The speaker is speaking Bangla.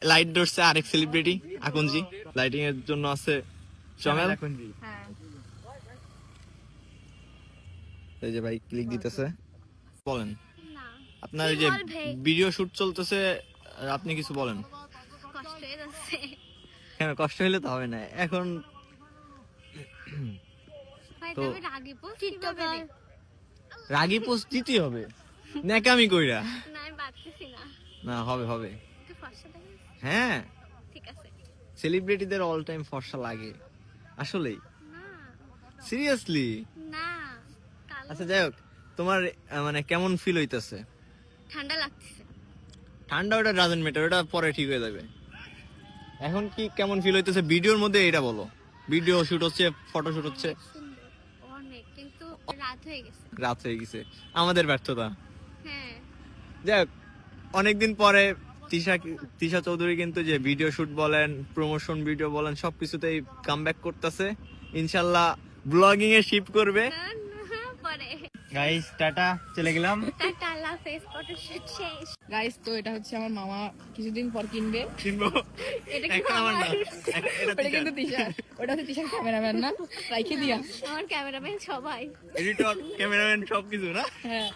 লাইট ধরছে আরেক সেলিব্রিটি আকনজি, লাইটিং এর জন্য আছে চমেল। হ্যাঁ এই যে ভাই ক্লিক দিতেছে। বলেন না আপনার এই যে ভিডিও শুট চলতেছে, আপনি কিছু বলেন। কষ্ট হয়ে যাচ্ছে কেন কষ্ট হইলে তো হবে না এখন। ভাই তো- তবে রাগি পোস্ট কিভাবে দিই? রাগি পোস্ট দিতে হবে ন্যাকামি কইরা? না আমি পারতেছি না, না হবে হবে। একটু ফর্সা দেখেন। হ্যাঁ ঠিক আছে সেলিব্রিটিদের অল টাইম ফর্সা লাগে আসলেই, না সিরিয়াসলি। না কালো আচ্ছা যাই হোক, তোমার মানে কেমন ফিল হইতেছে? ঠান্ডা লাগতেছে। ঠান্ডা ওটা ডাজেন্ট ম্যাটার, ওটা পরে ঠিক হয়ে যাবে। এখন কি কেমন ফিল হইতেছে ভিডিওর মধ্যে এটা বলো। ভিডিও শুট হচ্ছে, ফটো শুট হচ্ছে, সুন্দর অনেক, কিন্তু রাত হয়ে গেছে। রাত হয়ে গেছে, আমাদের ব্যর্থতা। হ্যাঁ যাই হোক, অনেকদিন পরে তিশা চৌধুরী কিন্তু যে ভিডিও শুট বলেন, প্রমোশন ভিডিও বলেন, সবকিছুতেই কামব্যাক করতেছে। ইনশাল্লাহ ব্লগিং এ শিফট করবে। না না পরে গাইস টাটা, চলে গেলাম। টাটা আল্লাহ হাফেজ, ফটোশুট শেষ। গাইস, তো এটা হচ্ছে আমার মামা কিছুদিন পর কিনবে। কিনবো এটা কি একটা আমার না, আমার? এটা ওটা কিন্তু তিশা, ওটা হচ্ছে তিশার ক্যামেরাম্যান না, রাইখে দিয়া। আমার ক্যামেরাম্যান সবাই। এডিটর, ক্যামেরাম্যান সবকিছু না। হ্যাঁ